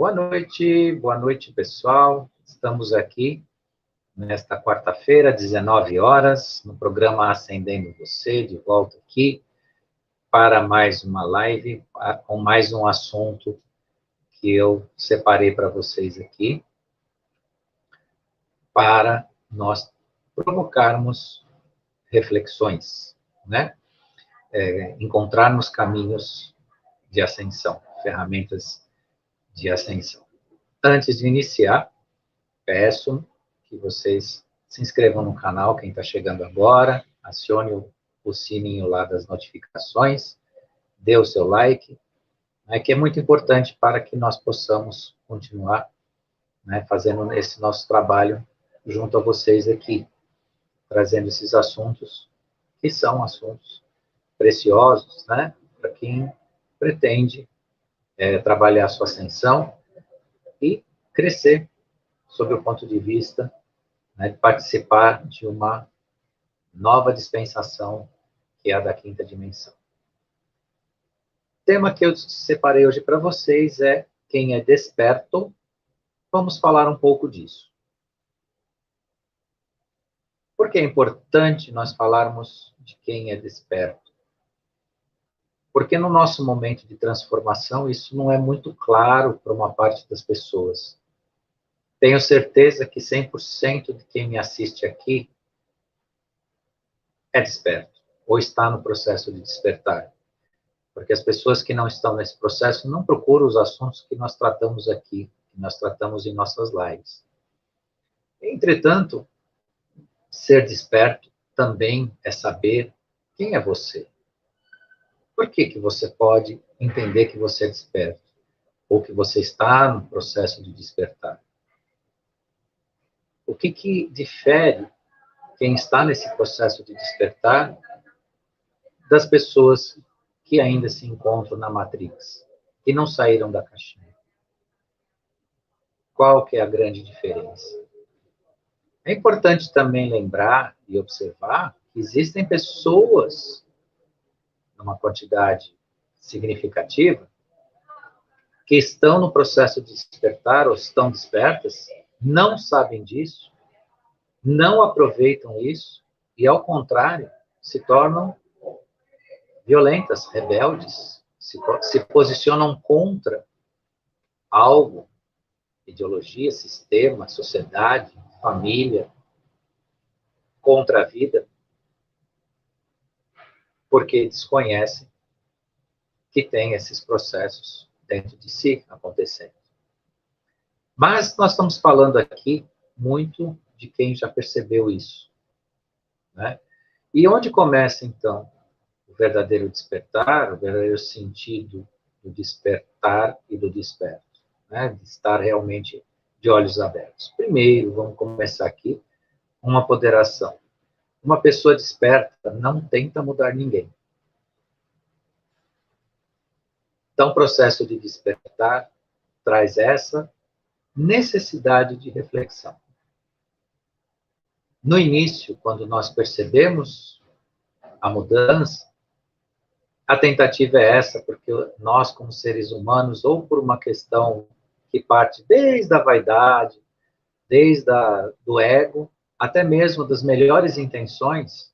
Boa noite, pessoal. Estamos aqui nesta quarta-feira, 19 horas, no programa Acendendo Você, de volta aqui para mais uma live, com mais um assunto que eu separei para vocês aqui, para nós provocarmos reflexões, né? Encontrarmos caminhos de ascensão, ferramentas de ascensão. Antes de iniciar, peço que vocês se inscrevam no canal, quem está chegando agora, acione o sininho lá das notificações, dê o seu like, né, que é muito importante para que nós possamos continuar, né, fazendo esse nosso trabalho junto a vocês aqui, trazendo esses assuntos, que são assuntos preciosos, né, para quem pretende trabalhar a sua ascensão e crescer sob o ponto de vista, né, de participar de uma nova dispensação, que é a da quinta dimensão. O tema que eu separei hoje para vocês é quem é desperto. Vamos falar um pouco disso. Por que é importante nós falarmos de quem é desperto? Porque no nosso momento de transformação, isso não é muito claro para uma parte das pessoas. Tenho certeza que 100% de quem me assiste aqui é desperto, ou está no processo de despertar. Porque as pessoas que não estão nesse processo não procuram os assuntos que nós tratamos aqui, que nós tratamos em nossas lives. Entretanto, ser desperto também é saber quem é você. Por que você pode entender que você é desperto? Ou que você está no processo de despertar? O que difere quem está nesse processo de despertar das pessoas que ainda se encontram na Matrix, que não saíram da caixinha? Qual que é a grande diferença? É importante também lembrar e observar que existem pessoas, numa quantidade significativa, que estão no processo de despertar ou estão despertas, não sabem disso, não aproveitam isso e, ao contrário, se tornam violentas, rebeldes, se posicionam contra algo, ideologia, sistema, sociedade, família, contra a vida, porque desconhecem que tem esses processos dentro de si acontecendo. Mas nós estamos falando aqui muito de quem já percebeu isso, né? E onde começa, então, o verdadeiro despertar, o verdadeiro sentido do despertar e do desperto, né? De estar realmente de olhos abertos. Primeiro, vamos começar aqui, uma ponderação. Uma pessoa desperta não tenta mudar ninguém. Então, o processo de despertar traz essa necessidade de reflexão. No início, quando nós percebemos a mudança, a tentativa é essa, porque nós, como seres humanos, ou por uma questão que parte desde a vaidade, do ego, até mesmo das melhores intenções,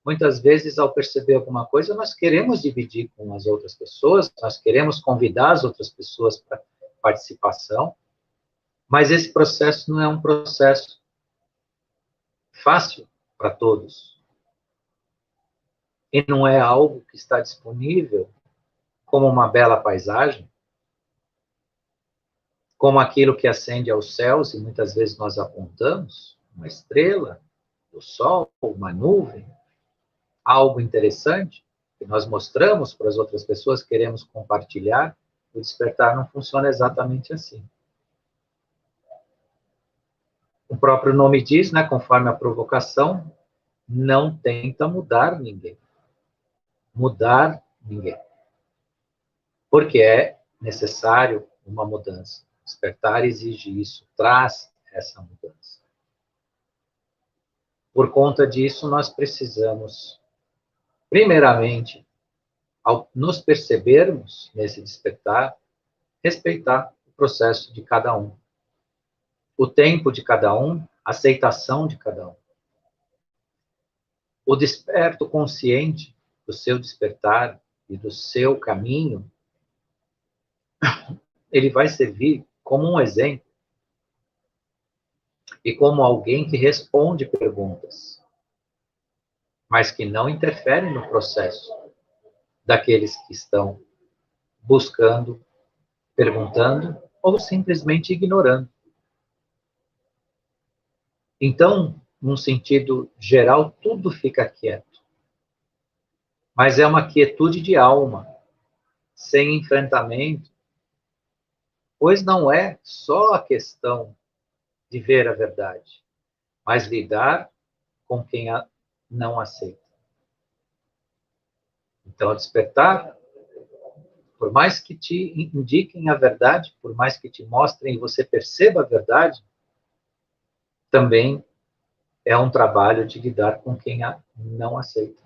muitas vezes, ao perceber alguma coisa, nós queremos dividir com as outras pessoas, nós queremos convidar as outras pessoas para participação, mas esse processo não é um processo fácil para todos. E não é algo que está disponível como uma bela paisagem, como aquilo que acende aos céus, e muitas vezes nós apontamos, uma estrela, o sol, uma nuvem, algo interessante, que nós mostramos para as outras pessoas, queremos compartilhar. O despertar não funciona exatamente assim. O próprio nome diz, né, conforme a provocação, não tenta mudar ninguém. Mudar ninguém. Porque é necessário uma mudança. Despertar exige isso, traz essa mudança. Por conta disso, nós precisamos, primeiramente, ao nos percebermos nesse despertar, respeitar o processo de cada um. O tempo de cada um, a aceitação de cada um. O desperto consciente do seu despertar e do seu caminho, ele vai servir como um exemplo e como alguém que responde perguntas, mas que não interfere no processo daqueles que estão buscando, perguntando ou simplesmente ignorando. Então, num sentido geral, tudo fica quieto. Mas é uma quietude de alma, sem enfrentamento, pois não é só a questão de ver a verdade, mas lidar com quem a não aceita. Então, despertar, por mais que te indiquem a verdade, por mais que te mostrem e você perceba a verdade, também é um trabalho de lidar com quem a não aceita.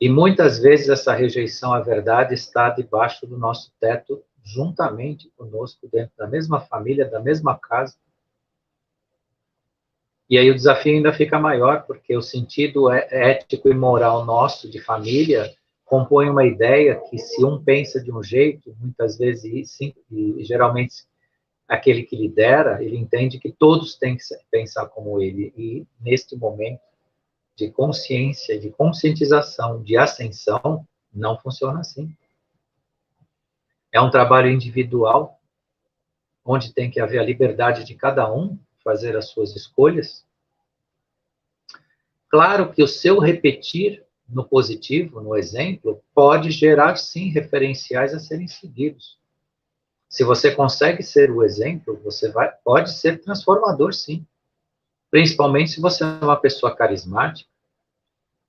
E muitas vezes essa rejeição à verdade está debaixo do nosso teto, juntamente conosco, dentro da mesma família, da mesma casa. E aí o desafio ainda fica maior, porque o sentido ético e moral nosso de família compõe uma ideia que se um pensa de um jeito, muitas vezes, sim, e geralmente aquele que lidera, ele entende que todos têm que pensar como ele. E neste momento de consciência, de conscientização, de ascensão, não funciona assim. É um trabalho individual, onde tem que haver a liberdade de cada um fazer as suas escolhas. Claro que o seu repetir no positivo, no exemplo, pode gerar, sim, referenciais a serem seguidos. Se você consegue ser o exemplo, pode ser transformador, sim. Principalmente se você é uma pessoa carismática,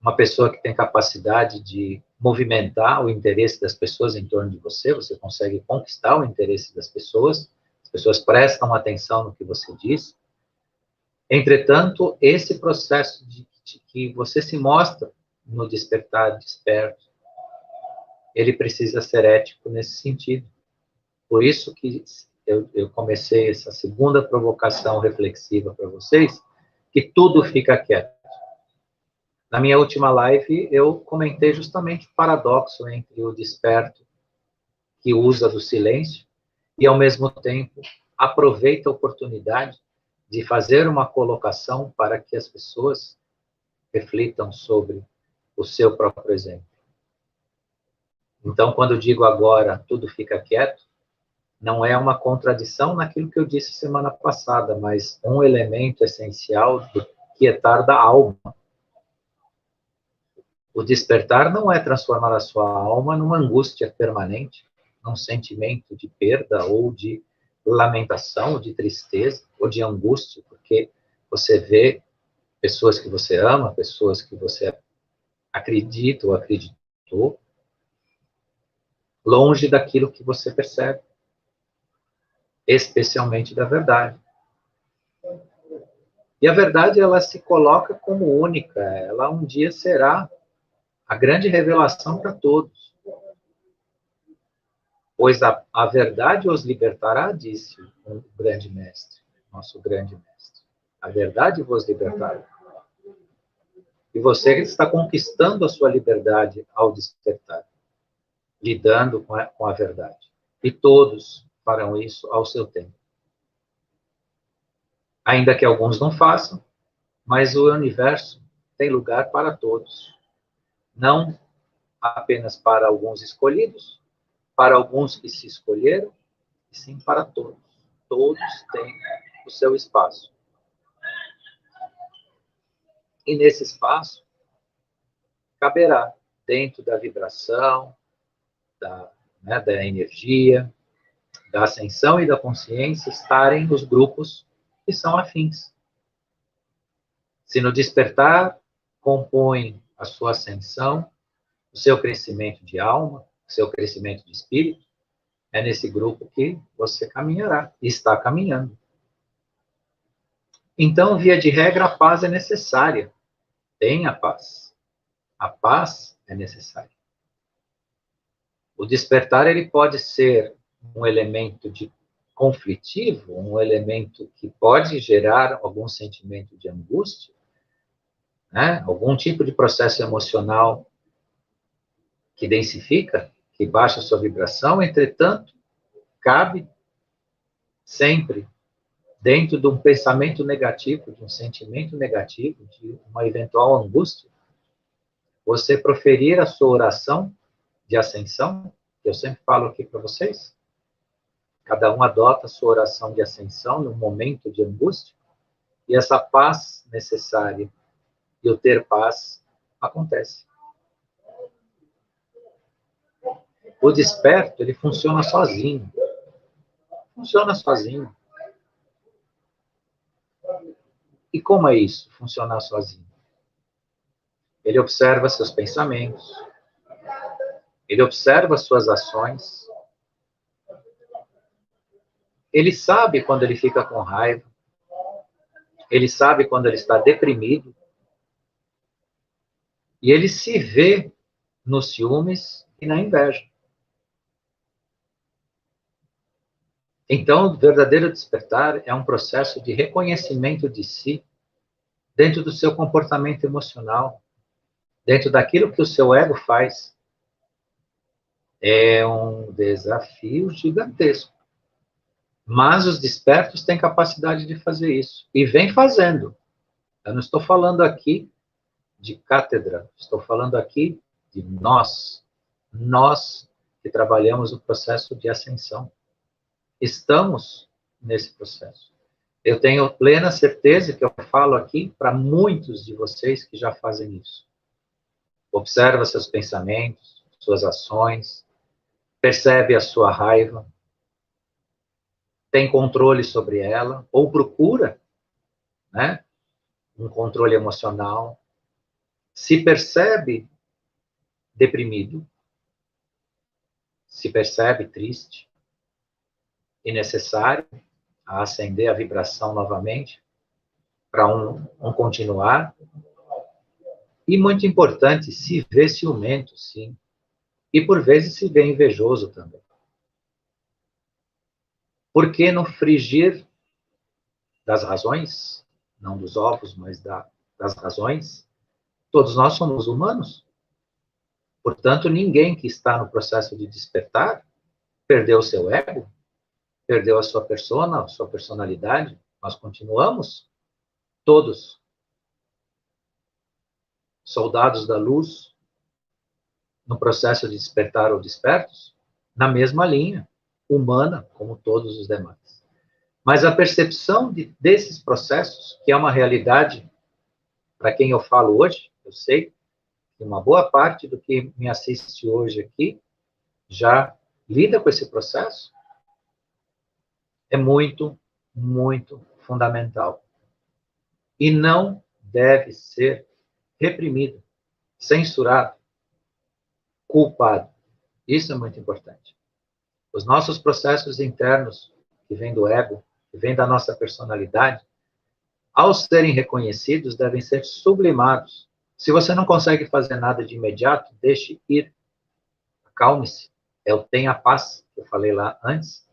uma pessoa que tem capacidade de movimentar o interesse das pessoas em torno de você, você consegue conquistar o interesse das pessoas, as pessoas prestam atenção no que você diz. Entretanto, esse processo de que você se mostra no despertar, desperto, ele precisa ser ético nesse sentido. Por isso que eu comecei essa segunda provocação reflexiva para vocês, que tudo fica quieto. Na minha última live, eu comentei justamente o paradoxo entre o desperto, que usa do silêncio, e, ao mesmo tempo, aproveita a oportunidade de fazer uma colocação para que as pessoas reflitam sobre o seu próprio exemplo. Então, quando eu digo agora, tudo fica quieto, não é uma contradição naquilo que eu disse semana passada, mas um elemento essencial do quietar da alma. O despertar não é transformar a sua alma numa angústia permanente, num sentimento de perda ou de lamentação, de tristeza ou de angústia, porque você vê pessoas que você ama, pessoas que você acredita ou acreditou, longe daquilo que você percebe, especialmente da verdade. E a verdade, ela se coloca como única, ela um dia será a grande revelação para todos. Pois a verdade os libertará, disse o grande mestre, nosso grande mestre. A verdade vos libertará. E você está conquistando a sua liberdade ao despertar, lidando com a verdade. E todos farão isso ao seu tempo. Ainda que alguns não façam, mas o universo tem lugar para todos. Não apenas para alguns escolhidos, para alguns que se escolheram, e sim para todos. Todos têm o seu espaço. E nesse espaço, caberá, dentro da vibração, da energia, da ascensão e da consciência, estarem os grupos que são afins. Se no despertar compõe a sua ascensão, o seu crescimento de alma, o seu crescimento de espírito, é nesse grupo que você caminhará, e está caminhando. Então, via de regra, a paz é necessária. Tenha paz. A paz é necessária. O despertar, ele pode ser um elemento de conflitivo, um elemento que pode gerar algum sentimento de angústia, né? Algum tipo de processo emocional que densifica, que baixa a sua vibração, entretanto, cabe sempre dentro de um pensamento negativo, de um sentimento negativo, de uma eventual angústia, você proferir a sua oração de ascensão, que eu sempre falo aqui para vocês. Cada um adota a sua oração de ascensão num momento de angústia, e essa paz necessária e o ter paz acontece. O desperto, ele funciona sozinho. Funciona sozinho. E como é isso, funcionar sozinho? Ele observa seus pensamentos, ele observa suas ações, ele sabe quando ele fica com raiva, ele sabe quando ele está deprimido, e ele se vê nos ciúmes e na inveja. Então, o verdadeiro despertar é um processo de reconhecimento de si dentro do seu comportamento emocional, dentro daquilo que o seu ego faz. É um desafio gigantesco. Mas os despertos têm capacidade de fazer isso. E vem fazendo. Eu não estou falando aqui de cátedra, estou falando aqui de nós. Nós que trabalhamos o processo de ascensão. Estamos nesse processo. Eu tenho plena certeza que eu falo aqui para muitos de vocês que já fazem isso. Observa seus pensamentos, suas ações, percebe a sua raiva, tem controle sobre ela, ou procura, né, um controle emocional, se percebe deprimido, se percebe triste e necessário a acender a vibração novamente para um continuar. E muito importante, se vê ciumento, sim. E por vezes se vê invejoso também. Porque no frigir das razões, não dos ovos, mas das razões, todos nós somos humanos. Portanto, ninguém que está no processo de despertar perdeu o seu ego, perdeu a sua persona, a sua personalidade. Nós continuamos todos soldados da luz no processo de despertar ou despertos, na mesma linha, humana, como todos os demais. Mas a percepção desses processos, que é uma realidade, para quem eu falo hoje, eu sei que uma boa parte do que me assiste hoje aqui já lida com esse processo, é muito, muito fundamental. E não deve ser reprimido, censurado, culpado. Isso é muito importante. Os nossos processos internos, que vêm do ego, que vêm da nossa personalidade, ao serem reconhecidos, devem ser sublimados. Se você não consegue fazer nada de imediato, deixe ir. Acalme-se. É o tenha paz, que eu falei lá antes.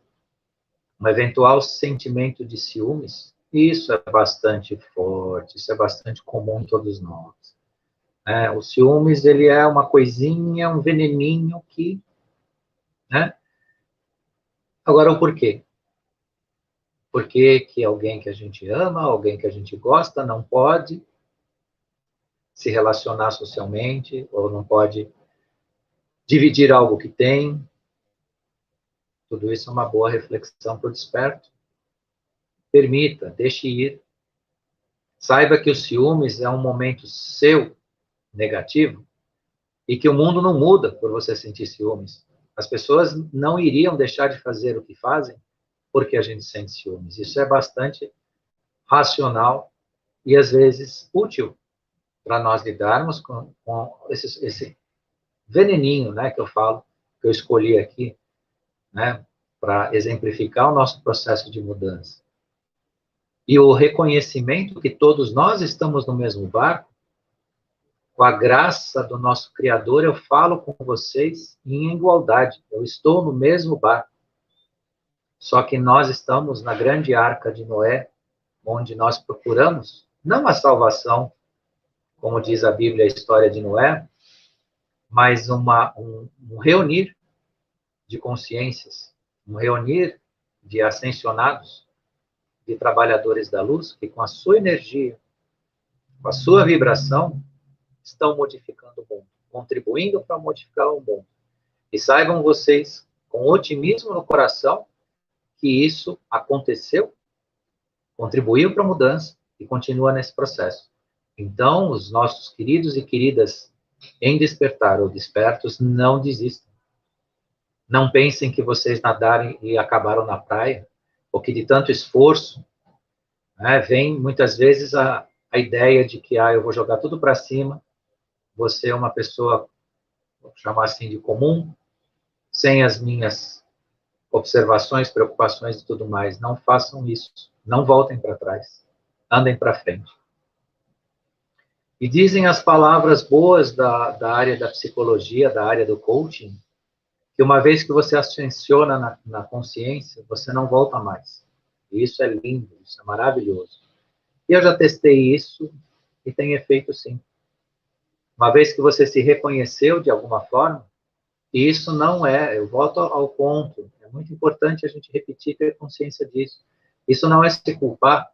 Um eventual sentimento de ciúmes, isso é bastante forte, isso é bastante comum em todos nós. O ciúmes, ele é uma coisinha, um veneninho que... né? Agora, o porquê? Por que alguém que a gente ama, alguém que a gente gosta, não pode se relacionar socialmente, ou não pode dividir algo que tem? Tudo isso é uma boa reflexão para o desperto. Permita, deixe ir. Saiba que o ciúmes é um momento seu, negativo, e que o mundo não muda por você sentir ciúmes. As pessoas não iriam deixar de fazer o que fazem porque a gente sente ciúmes. Isso é bastante racional e, às vezes, útil para nós lidarmos com esse veneninho, né, que eu falo, que eu escolhi aqui, né, para exemplificar o nosso processo de mudança. E o reconhecimento que todos nós estamos no mesmo barco, com a graça do nosso Criador, eu falo com vocês em igualdade. Eu estou no mesmo barco. Só que nós estamos na grande arca de Noé, onde nós procuramos, não a salvação, como diz a Bíblia, a história de Noé, mas um reunir de consciências, um reunir de ascensionados, de trabalhadores da luz, que com a sua energia, com a sua vibração, estão modificando o mundo, contribuindo para modificar o mundo. E saibam vocês, com otimismo no coração, que isso aconteceu, contribuiu para a mudança e continua nesse processo. Então, os nossos queridos e queridas em despertar ou despertos, não desistam. Não pensem que vocês nadaram e acabaram na praia, ou que de tanto esforço, né, vem muitas vezes a ideia de que eu vou jogar tudo para cima, você é uma pessoa, vou chamar assim, de comum, sem as minhas observações, preocupações e tudo mais. Não façam isso. Não voltem para trás. Andem para frente. E dizem as palavras boas da área da psicologia, da área do coaching, que uma vez que você ascensiona na consciência, você não volta mais. E isso é lindo, isso é maravilhoso. E eu já testei isso e tem efeito sim. Uma vez que você se reconheceu de alguma forma, e isso não é, eu volto ao ponto, é muito importante a gente repetir, ter consciência disso. Isso não é se culpar,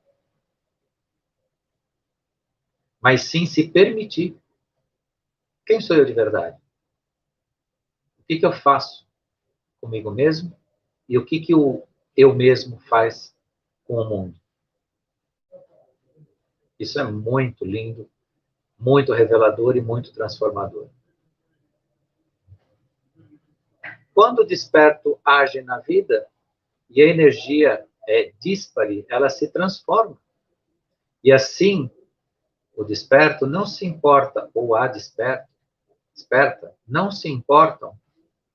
mas sim se permitir. Quem sou eu de verdade? O que eu faço comigo mesmo? E o que eu mesmo faz com o mundo? Isso é muito lindo, muito revelador e muito transformador. Quando o desperto age na vida, e a energia é díspare, ela se transforma. E assim, o desperto não se importa, ou a desperta, não se importam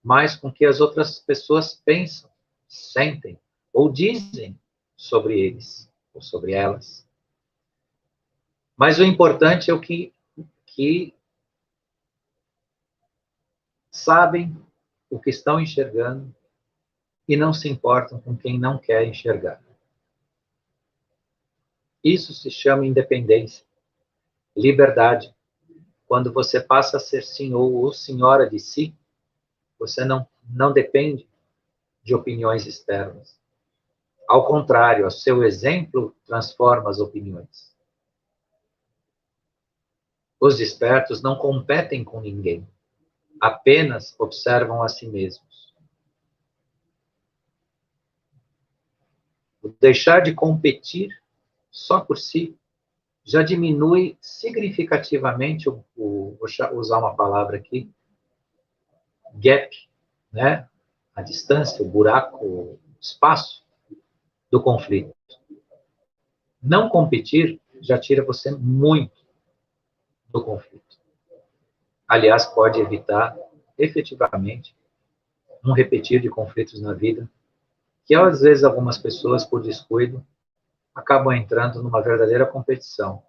mais com o que as outras pessoas pensam, sentem ou dizem sobre eles ou sobre elas. Mas o importante é o que sabem o que estão enxergando e não se importam com quem não quer enxergar. Isso se chama independência, liberdade. Quando você passa a ser senhor ou senhora de si, você não depende de opiniões externas. Ao contrário, o seu exemplo transforma as opiniões. Os despertos não competem com ninguém, apenas observam a si mesmos. O deixar de competir só por si já diminui significativamente vou usar uma palavra aqui, gap, né? A distância, o buraco, o espaço do conflito. Não competir já tira você muito do conflito. Aliás, pode evitar, efetivamente, um repetir de conflitos na vida, que às vezes algumas pessoas, por descuido, acabam entrando numa verdadeira competição.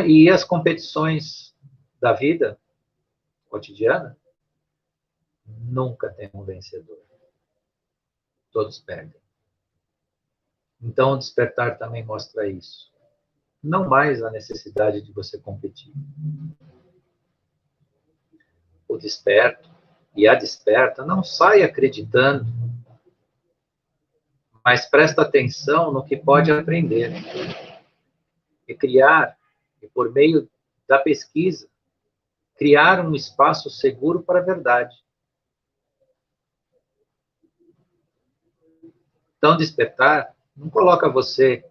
E as competições da vida cotidiana nunca tem um vencedor. Todos perdem. Então, o despertar também mostra isso. Não mais a necessidade de você competir. O desperto e a desperta não sai acreditando, mas presta atenção no que pode aprender. E criar, e por meio da pesquisa, criar um espaço seguro para a verdade. Então, despertar não coloca você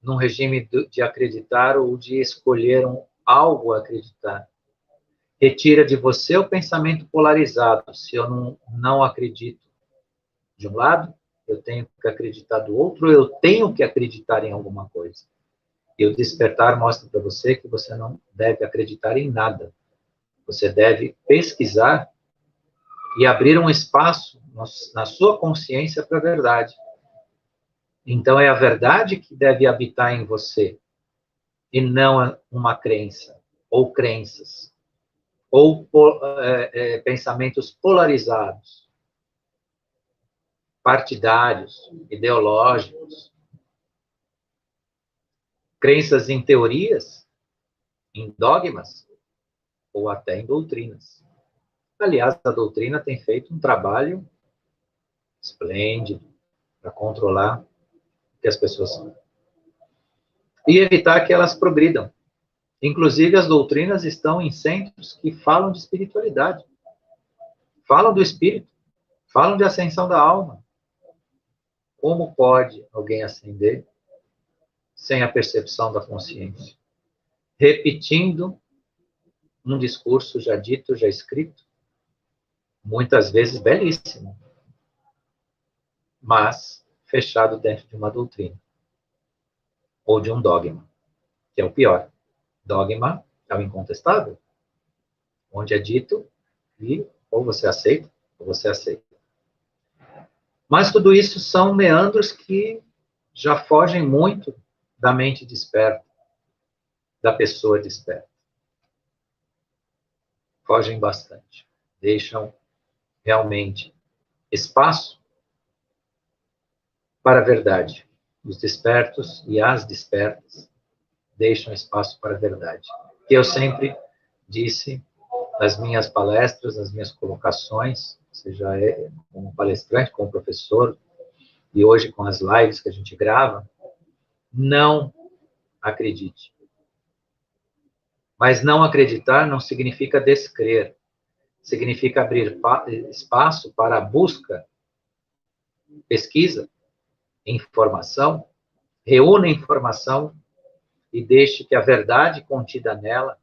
num regime de acreditar ou de escolher algo a acreditar. Retira de você o pensamento polarizado. Se eu não acredito de um lado, eu tenho que acreditar do outro, eu tenho que acreditar em alguma coisa. E o despertar mostra para você que você não deve acreditar em nada. Você deve pesquisar e abrir um espaço na sua consciência para a verdade. Então, é a verdade que deve habitar em você, e não uma crença, ou crenças, ou pensamentos polarizados. partidários, ideológicos, crenças em teorias, em dogmas, ou até em doutrinas. Aliás, a doutrina tem feito um trabalho esplêndido para controlar o que as pessoas são. E evitar que elas progridam. Inclusive, as doutrinas estão em centros que falam de espiritualidade, falam do espírito, falam de ascensão da alma. Como pode alguém ascender sem a percepção da consciência? Repetindo um discurso já dito, já escrito, muitas vezes belíssimo, mas fechado dentro de uma doutrina ou de um dogma, que é o pior. Dogma é o incontestável, onde é dito e ou você aceita ou você aceita. Mas tudo isso são meandros que já fogem muito da mente desperta, da pessoa desperta. Fogem bastante. Deixam realmente espaço para a verdade. Os despertos e as despertas deixam espaço para a verdade. Que eu sempre disse nas minhas palestras, nas minhas colocações, seja como palestrante, como professor, e hoje com as lives que a gente grava, não acredite. Mas não acreditar não significa descrer. Significa abrir espaço para a busca, pesquisa, informação, reúna informação e deixe que a verdade contida nela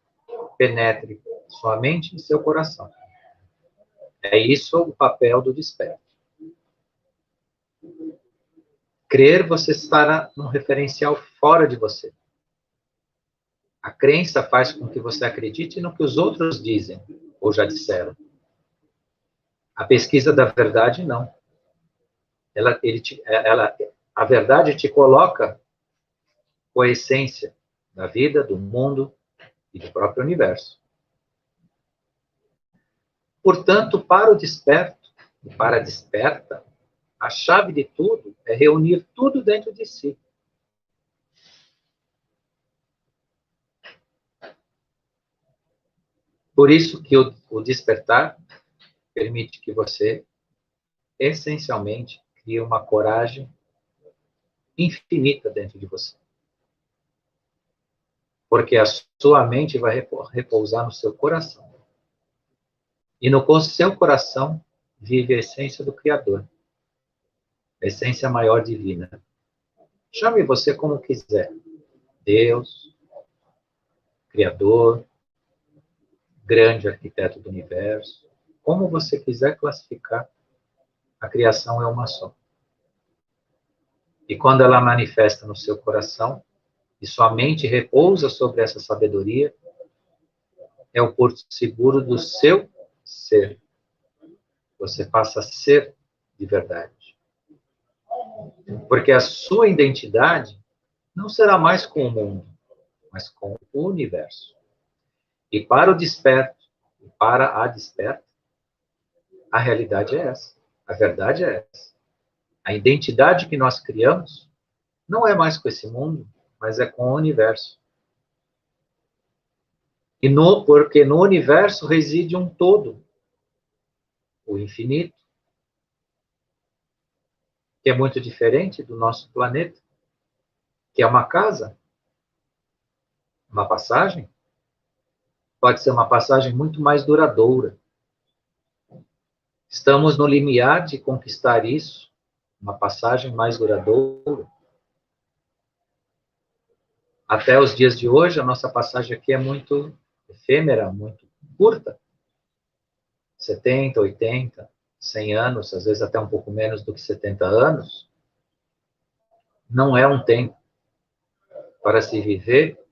penetre sua mente e seu coração. É isso o papel do desperto. Crer, você estará num referencial fora de você. A crença faz com que você acredite no que os outros dizem ou já disseram. A pesquisa da verdade, não. A verdade te coloca com a essência da vida, do mundo e do próprio universo. Portanto, para o desperto e para a desperta, a chave de tudo é reunir tudo dentro de si. Por isso que o despertar permite que você, essencialmente, crie uma coragem infinita dentro de você. Porque a sua mente vai repousar no seu coração. E no seu coração vive a essência do Criador. A essência maior divina. Chame você como quiser. Deus, Criador, grande arquiteto do universo. Como você quiser classificar, a criação é uma só. E quando ela manifesta no seu coração, e sua mente repousa sobre essa sabedoria, é o porto seguro do seu ser. Você passa a ser de verdade. Porque a sua identidade não será mais com o mundo, mas com o universo. E para o desperto, e para a desperta, a realidade é essa. A verdade é essa. A identidade que nós criamos não é mais com esse mundo, mas é com o universo. Porque no universo reside um todo, o infinito, que é muito diferente do nosso planeta, que é uma casa, uma passagem, pode ser uma passagem muito mais duradoura. Estamos no limiar de conquistar isso, uma passagem mais duradoura. Até os dias de hoje, a nossa passagem aqui é muito efêmera, muito curta. 70, 80, 100 anos, às vezes até um pouco menos do que 70 anos. Não é um tempo para se viver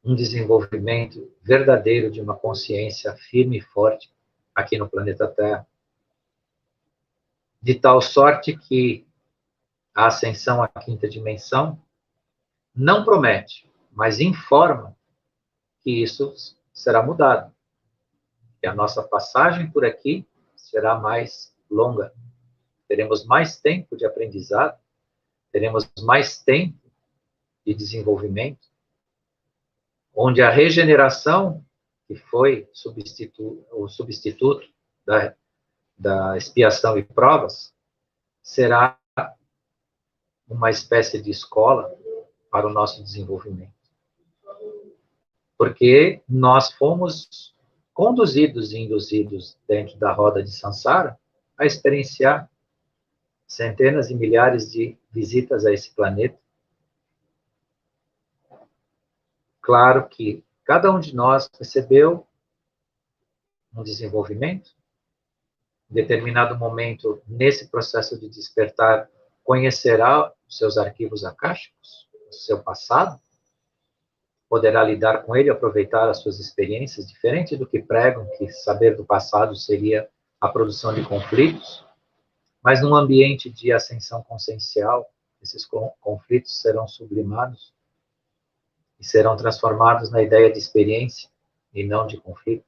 um desenvolvimento verdadeiro de uma consciência firme e forte aqui no planeta Terra. De tal sorte que a ascensão à quinta dimensão não promete, mas informa que isso será mudado. Que a nossa passagem por aqui será mais longa, teremos mais tempo de aprendizado, teremos mais tempo de desenvolvimento, onde a regeneração, que foi o substituto da expiação e provas, será uma espécie de escola para o nosso desenvolvimento. Porque nós fomos conduzidos e induzidos dentro da roda de Sansara a experienciar centenas e milhares de visitas a esse planeta. Claro que cada um de nós recebeu um desenvolvimento. Em determinado momento, nesse processo de despertar, conhecerá os seus arquivos akáshicos, o seu passado, poderá lidar com ele, aproveitar as suas experiências, diferente do que pregam, que saber do passado seria a produção de conflitos, mas num ambiente de ascensão consciencial, esses conflitos serão sublimados e serão transformados na ideia de experiência e não de conflito.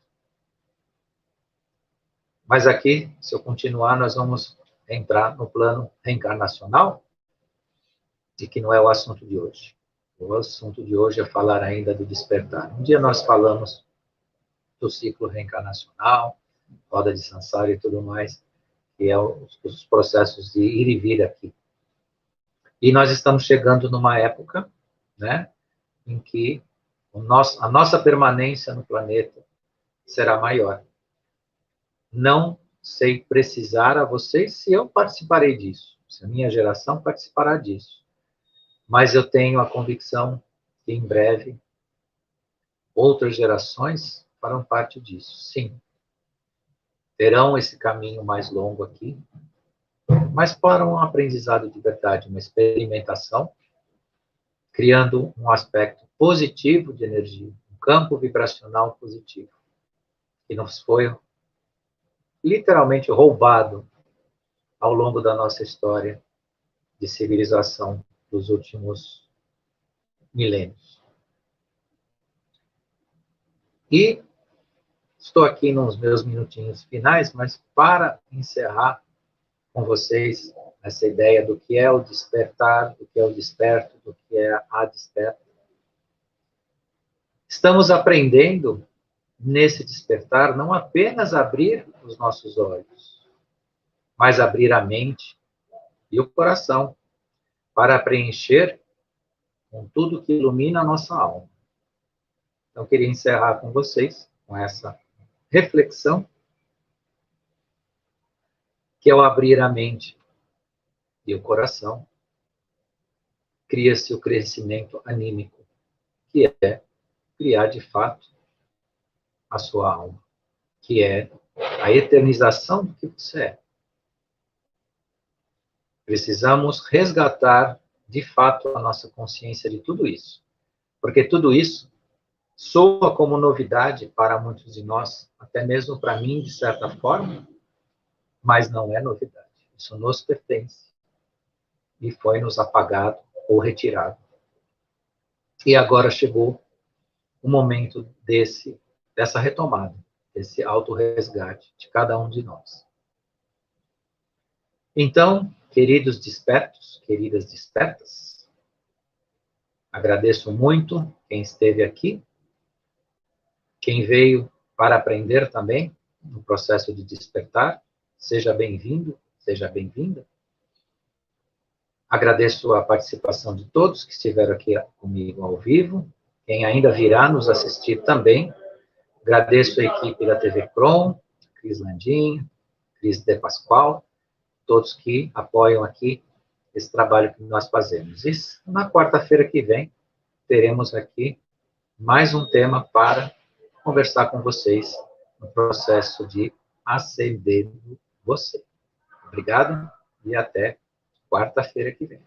Mas aqui, se eu continuar, nós vamos entrar no plano reencarnacional, e que não é o assunto de hoje. O assunto de hoje é falar ainda do despertar. Um dia nós falamos do ciclo reencarnacional, roda de Sansara e tudo mais, que é os processos de ir e vir aqui. E nós estamos chegando numa época, né, em que a nossa permanência no planeta será maior. Não sei precisar a vocês se eu participarei disso, se a minha geração participará disso. Mas eu tenho a convicção que em breve outras gerações farão parte disso, sim. Terão esse caminho mais longo aqui, mas para um aprendizado de verdade, uma experimentação, criando um aspecto positivo de energia, um campo vibracional positivo, que nos foi literalmente roubado ao longo da nossa história de civilização dos últimos milênios. E estou aqui nos meus minutinhos finais, mas para encerrar com vocês essa ideia do que é o despertar, do que é o desperto, do que é a desperta. Estamos aprendendo nesse despertar não apenas abrir os nossos olhos, mas abrir a mente e o coração para preencher com tudo que ilumina a nossa alma. Então, eu queria encerrar com vocês, com essa reflexão, que ao abrir a mente e o coração, cria-se o crescimento anímico, que é criar de fato a sua alma, que é a eternização do que você é. Precisamos resgatar de fato a nossa consciência de tudo isso, porque tudo isso soa como novidade para muitos de nós, até mesmo para mim, de certa forma, mas não é novidade. Isso nos pertence e foi nos apagado ou retirado. E agora chegou o momento dessa retomada, desse autorresgate de cada um de nós. Então, queridos despertos, queridas despertas, agradeço muito quem esteve aqui, quem veio para aprender também no processo de despertar, seja bem-vindo, seja bem-vinda. Agradeço a participação de todos que estiveram aqui comigo ao vivo, quem ainda virá nos assistir também. Agradeço a equipe da TV Crom, Cris Landim, Cris De Pascoal, todos que apoiam aqui esse trabalho que nós fazemos. E na quarta-feira que vem, teremos aqui mais um tema para conversar com vocês no processo de acendendo você. Obrigado e até quarta-feira que vem.